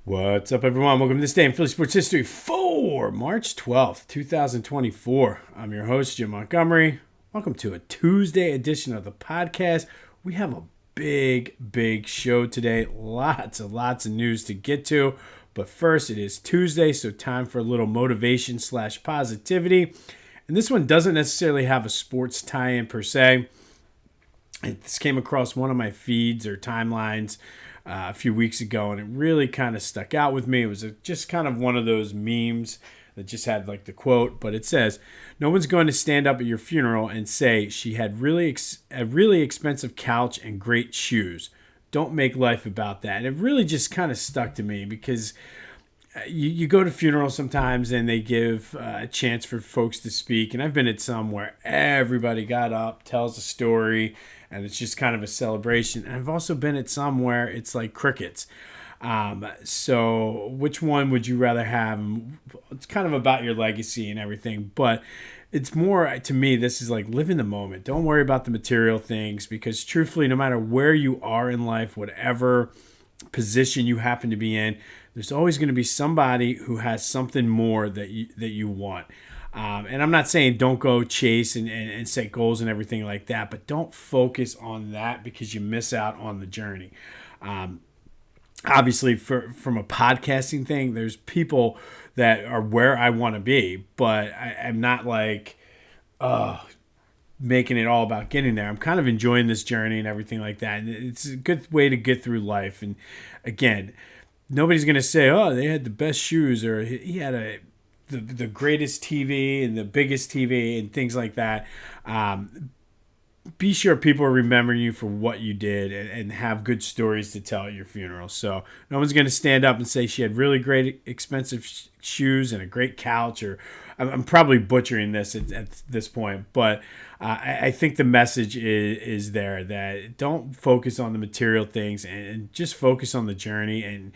What's up, everyone? Welcome to this day in Philly sports history for March 12th, 2024. I'm your host, Jim Montgomery. Welcome to a Tuesday edition of the podcast. We have a big show today. Lots of news to get to. But first, it is Tuesday, so time for a little motivation / positivity. And this one doesn't necessarily have a sports tie-in per se. This came across one of my feeds or timelines a few weeks ago, and it really kind of stuck out with me. It was just kind of one of those memes that just had like the quote, but it says, "No one's going to stand up at your funeral and say she had a really expensive couch and great shoes. Don't make life about that." And it really just kind of stuck to me because you go to funerals sometimes and they give a chance for folks to speak. And I've been at some where everybody got up, tells a story, and it's just kind of a celebration. And I've also been at some where it's like crickets. So which one would you rather have? It's kind of about your legacy and everything, but it's more, to me, this is like live in the moment. Don't worry about the material things, because truthfully, no matter where you are in life, whatever position you happen to be in, there's always going to be somebody who has something more that you want. And I'm not saying don't go chase and set goals and everything like that, but don't focus on that because you miss out on the journey. Obviously, from a podcasting thing, there's people that are where I want to be, but I'm not like making it all about getting there. I'm kind of enjoying this journey and everything like that. And it's a good way to get through life. And again, nobody's going to say, oh, they had the best shoes, or he had the greatest TV and the biggest TV and things like that. Be sure people are remembering you for what you did and have good stories to tell at your funeral. So no one's going to stand up and say she had really great expensive shoes and a great couch, or I'm probably butchering this at this point, but I think the message is there, that don't focus on the material things and just focus on the journey and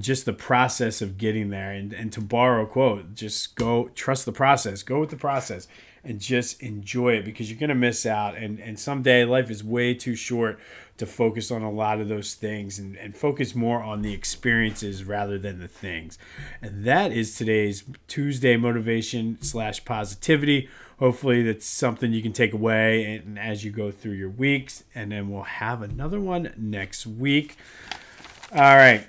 just the process of getting there. And to borrow a quote, just go trust the process, go with the process, and just enjoy it, because you're going to miss out. And someday life is way too short to focus on a lot of those things, and focus more on the experiences rather than the things. And that is today's Tuesday motivation / positivity. Hopefully that's something you can take away and as you go through your weeks, and then we'll have another one next week. All right.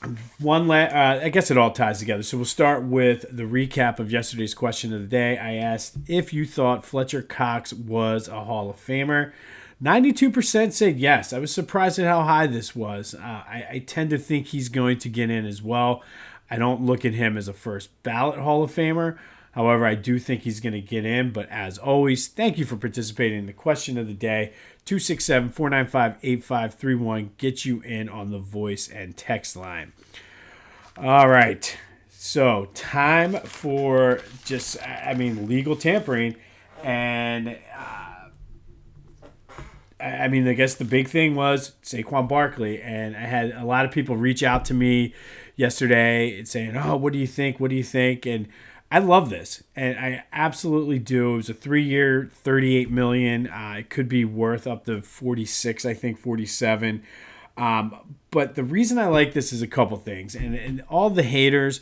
I guess it all ties together. So we'll start with the recap of yesterday's question of the day. I asked if you thought Fletcher Cox was a Hall of Famer. 92% said yes. I was surprised at how high this was. I tend to think he's going to get in as well. I don't look at him as a first ballot Hall of Famer. However, I do think he's going to get in. But as always, thank you for participating in the question of the day. 267-495-8531 gets you in on the voice and text line. All right. So time for legal tampering. And I guess the big thing was Saquon Barkley. And I had a lot of people reach out to me yesterday saying, oh, what do you think? What do you think? And I love this, and I absolutely do. It was a 3-year, $38 million. It could be worth up to 46, I think 47. But the reason I like this is a couple things, and all the haters,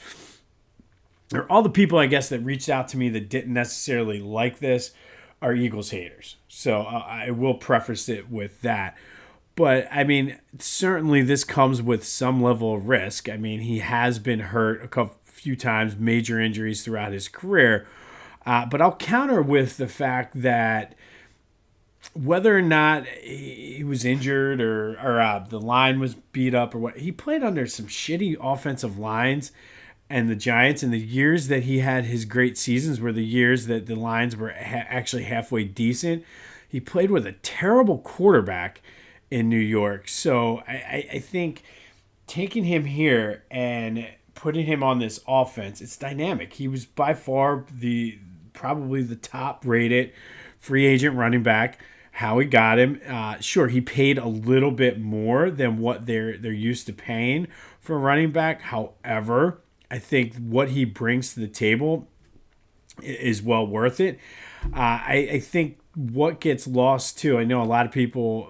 or all the people, I guess, that reached out to me that didn't necessarily like this, are Eagles haters. So I will preface it with that. But, certainly this comes with some level of risk. He has been hurt a few times, major injuries throughout his career. But I'll counter with the fact that whether or not he was injured or the line was beat up or what, he played under some shitty offensive lines. And the Giants, and the years that he had his great seasons were the years that the lines were actually halfway decent. He played with a terrible quarterback in New York. So I think taking him here and putting him on this offense, it's dynamic. He was by far probably the top rated free agent running back. Howie got him. Sure, he paid a little bit more than what they're used to paying for a running back. However, I think what he brings to the table is well worth it. I think what gets lost too, I know a lot of people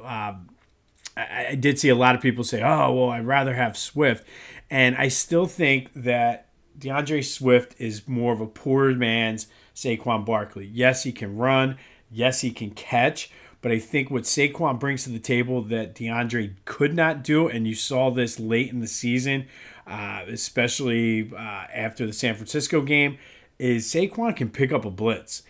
I did see a lot of people say, oh, well, I'd rather have Swift. And I still think that DeAndre Swift is more of a poor man's Saquon Barkley. Yes, he can run. Yes, he can catch. But I think what Saquon brings to the table that DeAndre could not do, and you saw this late in the season, especially after the San Francisco game, is Saquon can pick up a blitz.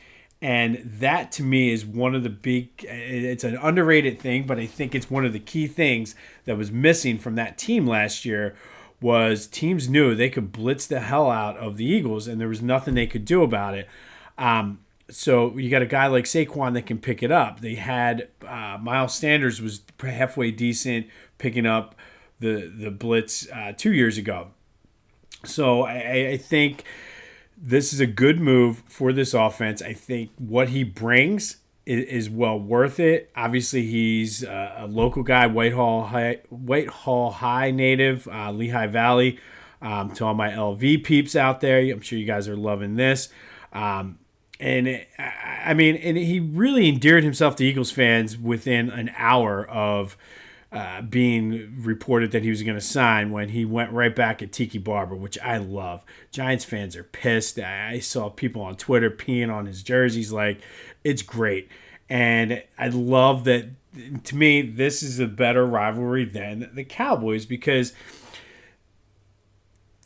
And that to me is one of the it's an underrated thing, but I think it's one of the key things that was missing from that team last year was teams knew they could blitz the hell out of the Eagles and there was nothing they could do about it. So you got a guy like Saquon that can pick it up. They had Miles Sanders was halfway decent picking up the blitz 2 years ago. So I think this is a good move for this offense. I think what he brings is well worth it. Obviously, he's a local guy, Whitehall High native, Lehigh Valley. To all my LV peeps out there, I'm sure you guys are loving this. And he really endeared himself to Eagles fans within an hour of being reported that he was going to sign when he went right back at Tiki Barber, which I love. Giants fans are pissed. I saw people on Twitter peeing on his jerseys. Like, it's great. And I love that. To me, this is a better rivalry than the Cowboys because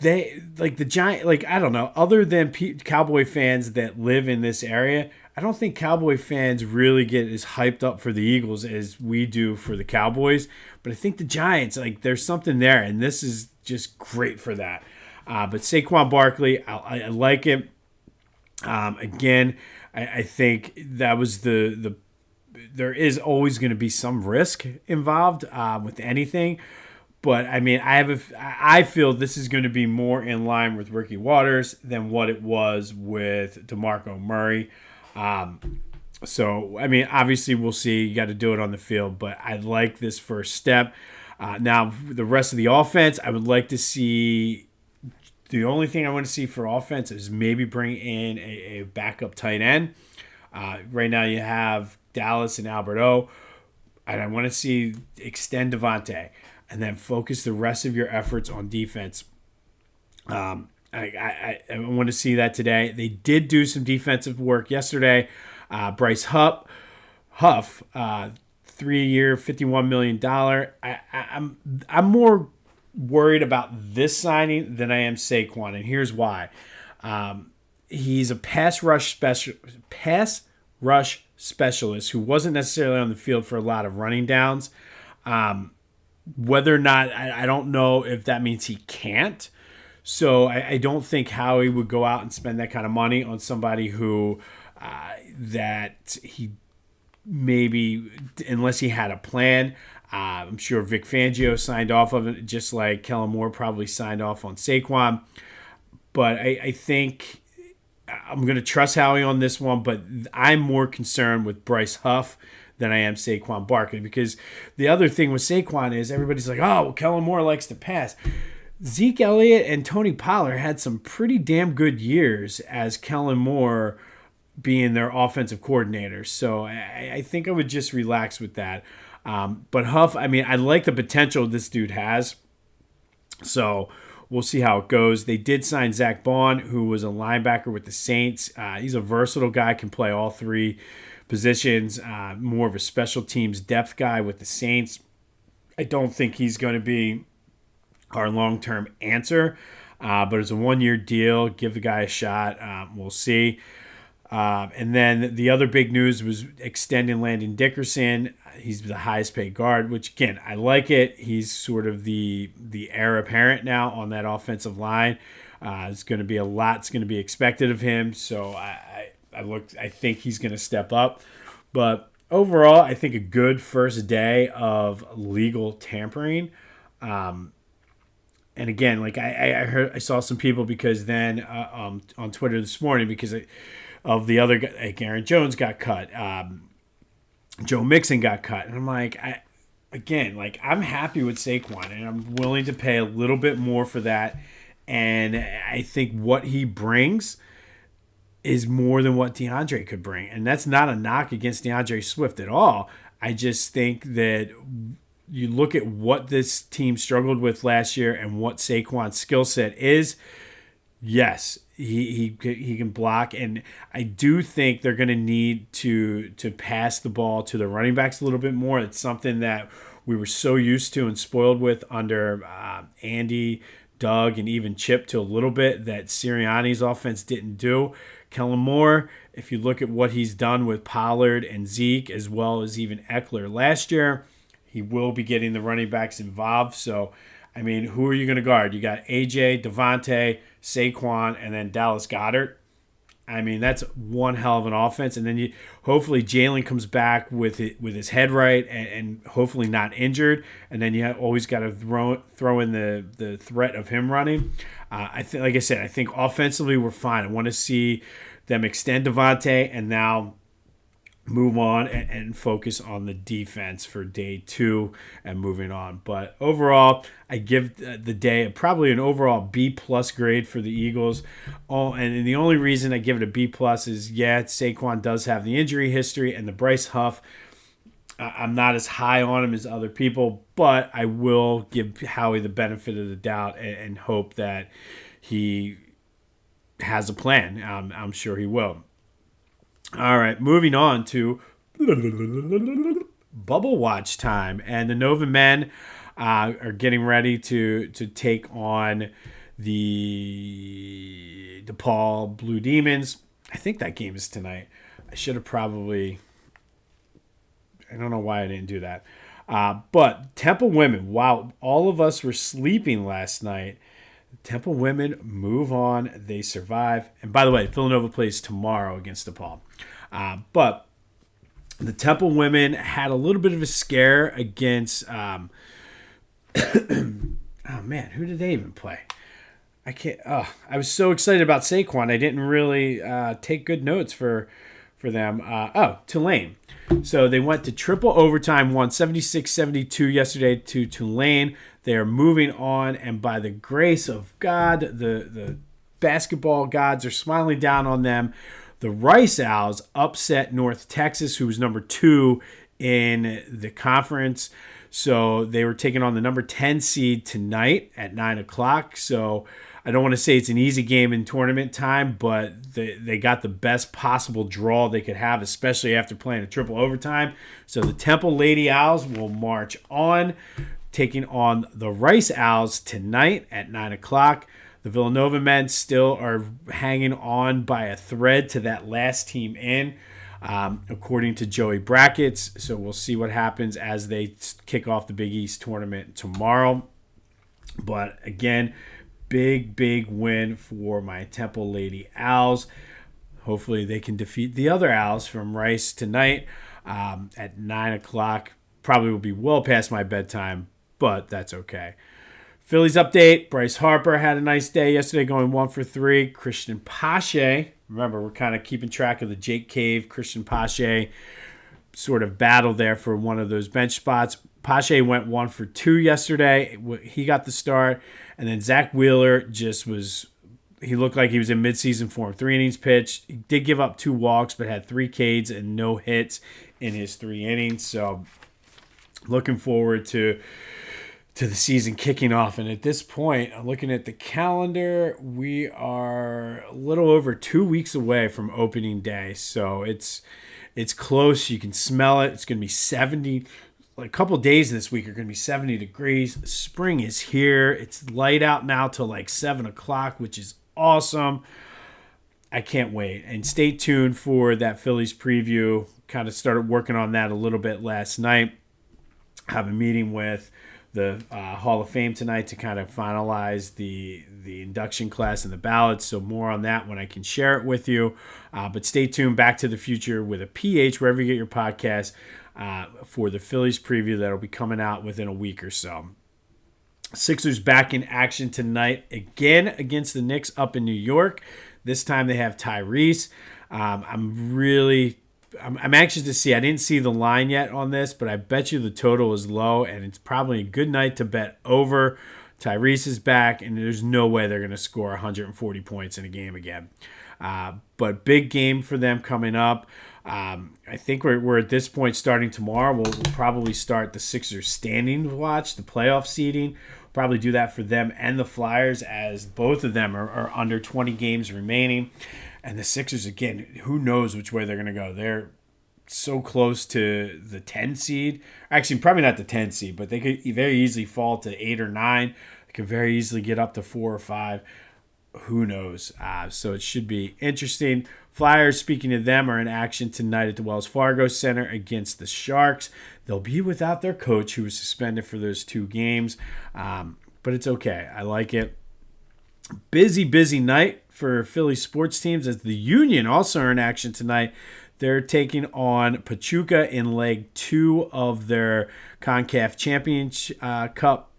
they, like the Giants, like, I don't know, other than Cowboy fans that live in this area, I don't think Cowboy fans really get as hyped up for the Eagles as we do for the Cowboys. But I think the Giants, like, there's something there, and this is just great for that. But Saquon Barkley, I like it. Again, I think that was there is always going to be some risk involved with anything. But I mean, I feel this is going to be more in line with Ricky Waters than what it was with DeMarco Murray. So, I mean, obviously we'll see. You got to do it on the field, but I like this first step. Now, the rest of the offense, I would like to see. The only thing I want to see for offense is maybe bring in a backup tight end. Right now you have Dallas and Albert O. And I want to see extend Devontae and then focus the rest of your efforts on defense. I want to see that today. They did do some defensive work yesterday. Bryce Huff, 3-year, $51 million. I'm more worried about this signing than I am Saquon, and here's why. He's a pass rush specialist who wasn't necessarily on the field for a lot of running downs. Whether or not, I don't know if that means he can't. So I don't think Howie would go out and spend that kind of money on somebody who that he maybe, unless he had a plan. I'm sure Vic Fangio signed off of it, just like Kellen Moore probably signed off on Saquon. But I think I'm going to trust Howie on this one, but I'm more concerned with Bryce Huff than I am Saquon Barkley, because the other thing with Saquon is everybody's like, oh, well, Kellen Moore likes to pass. Zeke Elliott and Tony Pollard had some pretty damn good years as Kellen Moore being their offensive coordinator. So I think I would just relax with that. But Huff, I mean, I like the potential this dude has. So we'll see how it goes. They did sign Zach Bond, who was a linebacker with the Saints. He's a versatile guy, can play all three positions, more of a special teams depth guy with the Saints. I don't think he's going to be our long-term answer, but it's a 1-year deal. Give the guy a shot. We'll see. And then the other big news was extending Landon Dickerson. He's the highest paid guard, which, again, I like it. He's sort of the heir apparent now on that offensive line. It's going to be a lot. It's going to be expected of him. So I think he's going to step up. But overall, I think a good first day of legal tampering. And again, like I saw some people because then on Twitter this morning because of the other guy, like Aaron Jones got cut, Joe Mixon got cut, and I'm like, I'm happy with Saquon, and I'm willing to pay a little bit more for that, and I think what he brings is more than what DeAndre could bring, and that's not a knock against DeAndre Swift at all. I just think that you look at what this team struggled with last year and what Saquon's skill set is, yes, he can block, and I do think they're going to need to pass the ball to the running backs a little bit more. It's something that we were so used to and spoiled with under Andy, Doug, and even Chip to a little bit that Sirianni's offense didn't do. Kellen Moore, if you look at what he's done with Pollard and Zeke, as well as even Eckler last year, he will be getting the running backs involved. So, I mean, who are you going to guard? You got AJ, Devontae, Saquon, and then Dallas Goedert. I mean, that's one hell of an offense. And then hopefully Jalen comes back with his head right and hopefully not injured. And then you always got to throw in the threat of him running. Like I said, I think offensively we're fine. I want to see them extend Devontae and now move on and focus on the defense for day 2 and moving on. But overall, I give the day probably an overall B+ grade for the Eagles. And the only reason I give it a B+ is, Saquon does have the injury history, and the Bryce Huff, I'm not as high on him as other people, but I will give Howie the benefit of the doubt and hope that he has a plan. I'm sure he will. All right, moving on to Bubble Watch time. And the Nova men are getting ready to take on the DePaul Blue Demons. I think that game is tonight. I should have probably... I don't know why I didn't do that. But Temple women, while all of us were sleeping last night, Temple women move on. They survive. And by the way, Villanova plays tomorrow against DePaul. But the Temple women had a little bit of a scare against... oh, man, who did they even play? I can't... I was so excited about Saquon. I didn't really take good notes for them. Tulane. So they went to triple overtime, won 76-72 yesterday to Tulane. They are moving on, and by the grace of God, the basketball gods are smiling down on them. The Rice Owls upset North Texas, who was number 2 in the conference. So they were taking on the number 10 seed tonight at 9 o'clock. So I don't want to say it's an easy game in tournament time, but they got the best possible draw they could have, especially after playing a triple overtime. So the Temple Lady Owls will march on, taking on the Rice Owls tonight at 9 o'clock. The Villanova men still are hanging on by a thread to that last team in, according to Joey Brackets. So we'll see what happens as they kick off the Big East tournament tomorrow. But again, big win for my Temple Lady Owls. Hopefully they can defeat the other Owls from Rice tonight at 9 o'clock. Probably will be well past my bedtime, but that's okay. Phillies update. Bryce Harper had a nice day yesterday, going 1 for 3. Christian Pache. Remember, we're kind of keeping track of the Jake Cave, Christian Pache sort of battle there for one of those bench spots. Pache went 1 for 2 yesterday. He got the start. And then Zach Wheeler he looked like he was in midseason form. 3 innings pitched. He did give up 2 walks, but had 3 Ks and no hits in his 3 innings. So looking forward to the season kicking off. And at this point, I'm looking at the calendar. We are a little over 2 weeks away from opening day. So it's close. You can smell it. It's going to be 70. Like a couple days this week are going to be 70 degrees. Spring is here. It's light out now till like 7 o'clock, which is awesome. I can't wait. And stay tuned for that Phillies preview. Kind of started working on that a little bit last night. Have a meeting with the Hall of Fame tonight to kind of finalize the induction class and the ballots. So more on that when I can share it with you. But stay tuned. Back to the Future with a PH, wherever you get your podcast, for the Phillies preview that'll be coming out within a week or so. Sixers back in action tonight again against the Knicks up in New York. This time they have Tyrese. I'm anxious to see. I didn't see the line yet on this, but I bet you the total is low, and it's probably a good night to bet over. Tyrese is back, and there's no way they're going to score 140 points in a game again. But big game for them coming up. I think we're at this point starting tomorrow. We'll probably start the Sixers standing watch, the playoff seeding. Probably do that for them and the Flyers, as both of them are under 20 games remaining. And the Sixers, again, who knows which way they're going to go. They're so close to the 10 seed. Actually, probably not the 10 seed, but they could very easily fall to 8 or 9. They could very easily get up to 4 or 5. Who knows? So it should be interesting. Flyers, speaking of them, are in action tonight at the Wells Fargo Center against the Sharks. They'll be without their coach, who was suspended for those 2 games. But it's okay. I like it. Busy night for Philly sports teams, as the Union also are in action tonight. They're taking on Pachuca in leg 2 of their CONCACAF Championship Cup,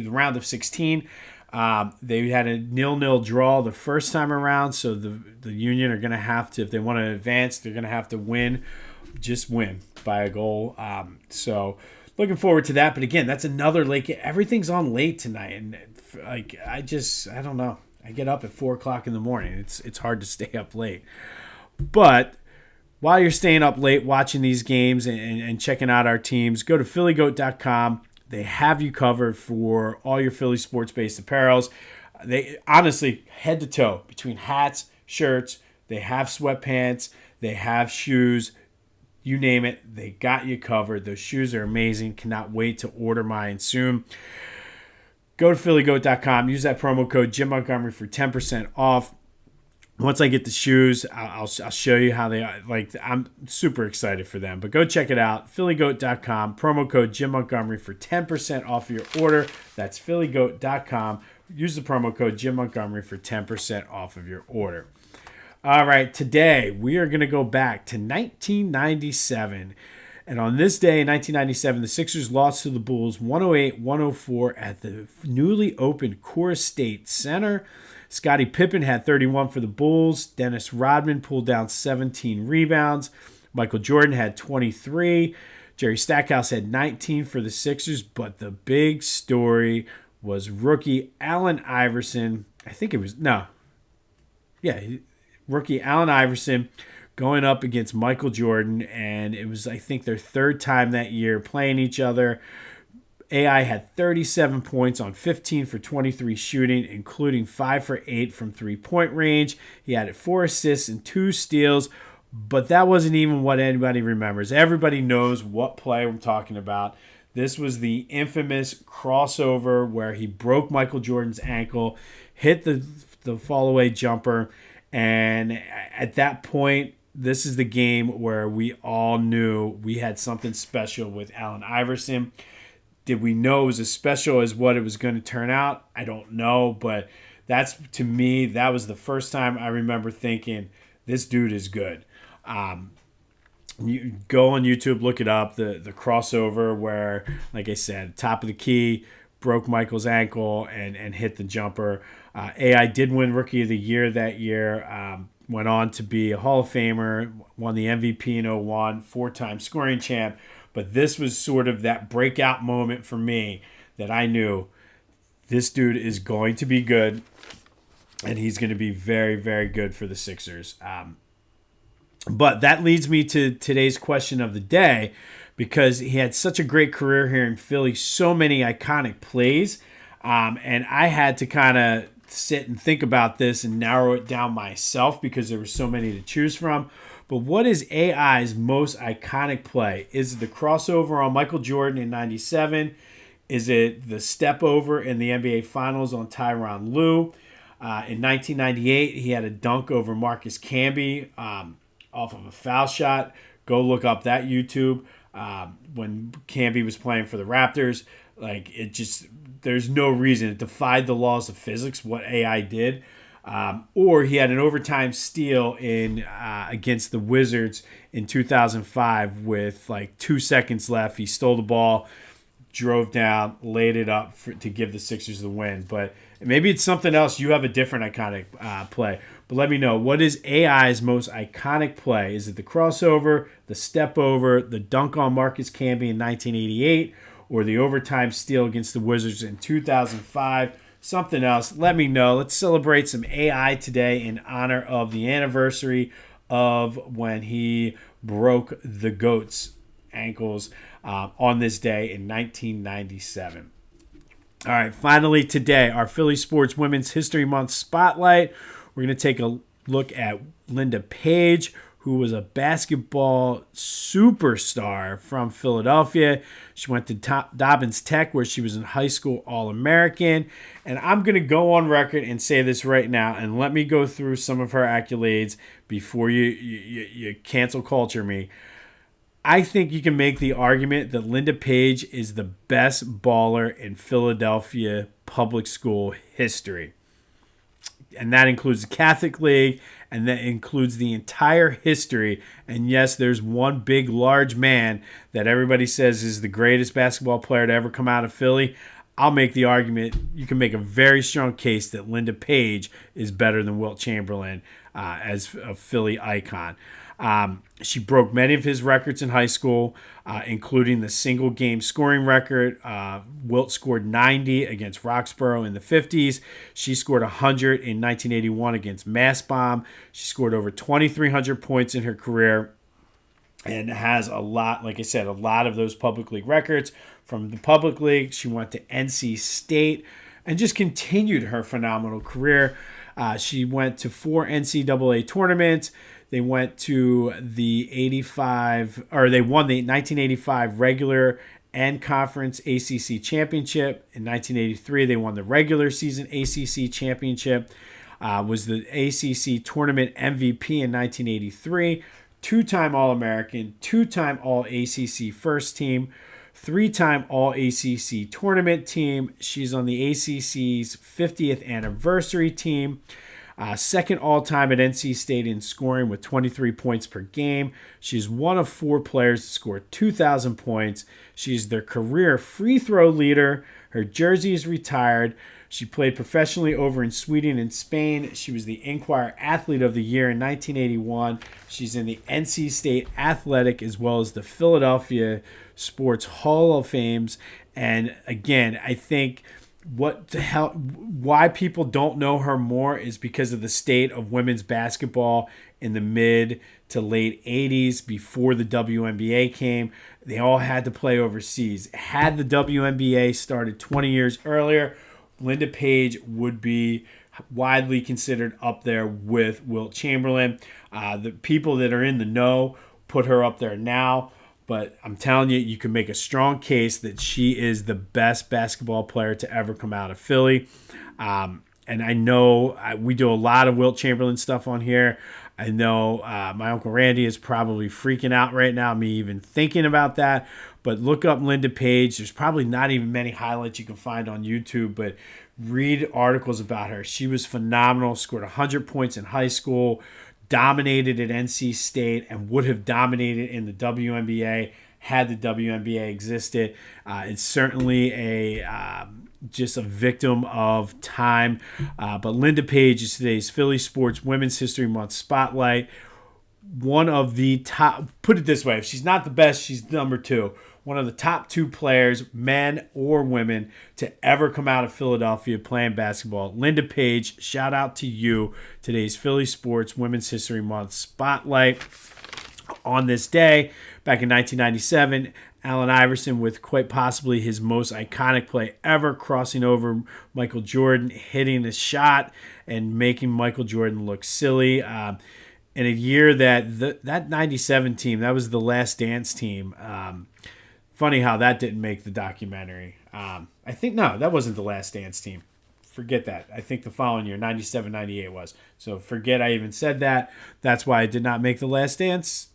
round of 16. They had a 0-0 draw the first time around, so the Union are going to have to, if they want to advance, they're going to have to win by a goal. So looking forward to that. But again, that's another late. Everything's on late tonight, and I don't know. I get up at 4 o'clock in the morning. It's hard to stay up late. But while you're staying up late watching these games and checking out our teams, go to phillygoat.com. They have you covered for all your Philly sports-based apparels. They honestly, head to toe, between hats, shirts, they have sweatpants, they have shoes, you name it, they got you covered. Those shoes are amazing. Cannot wait to order mine soon. Go to phillygoat.com. Use that promo code Jim Montgomery for 10% off. Once I get the shoes, I'll show you how they are. I'm super excited for them. But go check it out. phillygoat.com. Promo code Jim Montgomery for 10% off your order. That's phillygoat.com. Use the promo code Jim Montgomery for 10% off of your order. All right, today we are going to go back to 1997. And on this day in 1997, the Sixers lost to the Bulls 108-104 at the newly opened Coors State Center. Scottie Pippen had 31 for the Bulls. Dennis Rodman pulled down 17 rebounds. Michael Jordan had 23. Jerry Stackhouse had 19 for the Sixers. But the big story was rookie Allen Iverson. Rookie Allen Iverson going up against Michael Jordan. And it was, I think, their 3rd time that year playing each other. AI had 37 points on 15 for 23 shooting, including 5 for 8 from three-point range. He added 4 assists and 2 steals, but that wasn't even what anybody remembers. Everybody knows what play I'm talking about. This was the infamous crossover where he broke Michael Jordan's ankle, hit the fall-away jumper, and at that point, this is the game where we all knew we had something special with Allen Iverson. Did we know it was as special as what it was going to turn out? I don't know, but to me, that was the first time I remember thinking, this dude is good. You go on YouTube, look it up, the crossover where, like I said, top of the key, broke Michael's ankle and hit the jumper. AI did win Rookie of the Year that year, went on to be a Hall of Famer, won the MVP in 2001, 4-time scoring champ. But this was sort of that breakout moment for me that I knew this dude is going to be good, and he's going to be very, very good for the Sixers. But that leads me to today's question of the day, because he had such a great career here in Philly, so many iconic plays, and I had to kind of sit and think about this and narrow it down myself because there were so many to choose from. But what is AI's most iconic play? Is it the crossover on Michael Jordan in 97? Is it the step over in the NBA Finals on Tyronn Lue? In 1998, he had a dunk over Marcus Camby off of a foul shot. Go look up that YouTube. When Camby was playing for the Raptors, there's no reason. It defied the laws of physics, what AI did. Or he had an overtime steal against the Wizards in 2005 with 2 seconds left. He stole the ball, drove down, laid it up to give the Sixers the win. But maybe it's something else. You have a different iconic play. But let me know, what is AI's most iconic play? Is it the crossover, the step over, the dunk on Marcus Camby in 1988, or the overtime steal against the Wizards in 2005? Something else, let me know. Let's celebrate some AI today in honor of the anniversary of when he broke the GOAT's ankles on this day in 1997. All right, finally today, our Philly Sports Women's History Month Spotlight. We're going to take a look at Linda Page, who was a basketball superstar from Philadelphia. She went to Dobbins Tech, where she was in high school All-American. And I'm going to go on record and say this right now, and let me go through some of her accolades before you cancel culture me. I think you can make the argument that Linda Page is the best baller in Philadelphia public school history. And that includes the Catholic League, and that includes the entire history. And yes, there's one big, large man that everybody says is the greatest basketball player to ever come out of Philly. I'll make the argument, you can make a very strong case that Linda Page is better than Wilt Chamberlain as a Philly icon. She broke many of his records in high school, including the single game scoring record. Wilt scored 90 against Roxborough in the 50s. She scored 100 in 1981 against Mastbaum. She scored over 2,300 points in her career and has a lot, like I said, a lot of those public league records. From the public league, she went to NC State and just continued her phenomenal career. She went to 4 NCAA tournaments. They went to the they won the 1985 regular and conference ACC championship. In 1983, they won the regular season ACC championship. Was the ACC tournament MVP in 1983. Two-time All-American, two-time All-ACC first team, three-time All-ACC tournament team. She's on the ACC's 50th anniversary team. Second all-time at NC State in scoring with 23 points per game. She's one of 4 players to score 2,000 points. She's their career free throw leader. Her jersey is retired. She played professionally over in Sweden and Spain. She was the Enquirer Athlete of the Year in 1981. She's in the NC State Athletic as well as the Philadelphia Sports Hall of Fames. And again, I think why people don't know her more is because of the state of women's basketball in the mid to late 80s before the WNBA came. They all had to play overseas. Had the WNBA started 20 years earlier, Linda Page would be widely considered up there with Wilt Chamberlain. The people that are in the know put her up there now. But I'm telling you, you can make a strong case that she is the best basketball player to ever come out of Philly. And I know we do a lot of Wilt Chamberlain stuff on here. I know my Uncle Randy is probably freaking out right now, me even thinking about that. But look up Linda Page. There's probably not even many highlights you can find on YouTube, but read articles about her. She was phenomenal, scored 100 points in high school, dominated at NC State, and would have dominated in the WNBA had the WNBA existed. It's certainly just a victim of time. But Linda Page is today's Philly Sports Women's History Month Spotlight. One of the top, put it this way, if she's not the best, she's number 2. One of the top 2 players, men or women, to ever come out of Philadelphia playing basketball. Linda Page, shout out to you. Today's Philly Sports Women's History Month Spotlight. On this day, back in 1997, Allen Iverson, with quite possibly his most iconic play ever, crossing over Michael Jordan, hitting a shot, and making Michael Jordan look silly. In a year that 97 team, that was the Last Dance team. Funny how that didn't make the documentary. I think, no, that wasn't the Last Dance team. Forget that. I think the following year, 97, 98 was. So forget I even said that. That's why I did not make the Last Dance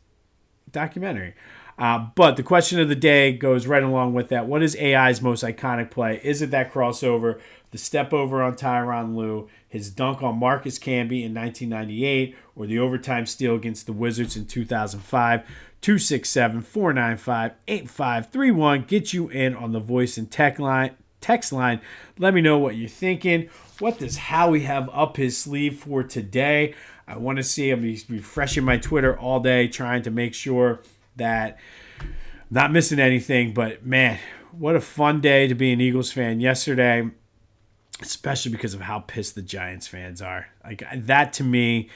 documentary. But the question of the day goes right along with that. What is AI's most iconic play? Is it that crossover, the step over on Tyronn Lue, his dunk on Marcus Camby in 1998, or the overtime steal against the Wizards in 2005? 267-495-8531. Get you in on the voice and text line. Let me know what you're thinking. What does Howie have up his sleeve for today? I want to see. I'll be refreshing my Twitter all day, trying to make sure that I'm not missing anything. But man, what a fun day to be an Eagles fan yesterday, especially because of how pissed the Giants fans are. Like that to me,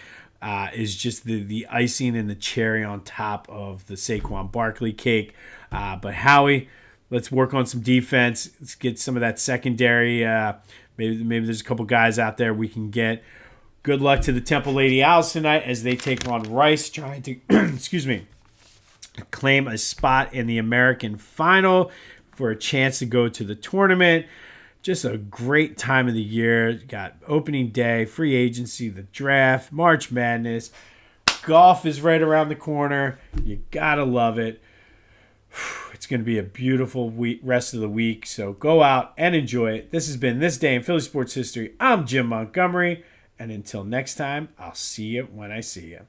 is just the icing and the cherry on top of the Saquon Barkley cake. But Howie, let's work on some defense. Let's get some of that secondary. Maybe there's a couple guys out there we can get. Good luck to the Temple Lady Owls tonight as they take on Rice, trying to claim a spot in the American Final for a chance to go to the tournament. Just a great time of the year. Got opening day, free agency, the draft, March Madness. Golf is right around the corner. You gotta love it. It's going to be a beautiful rest of the week, so go out and enjoy it. This has been This Day in Philly Sports History. I'm Jim Montgomery, and until next time, I'll see you when I see you.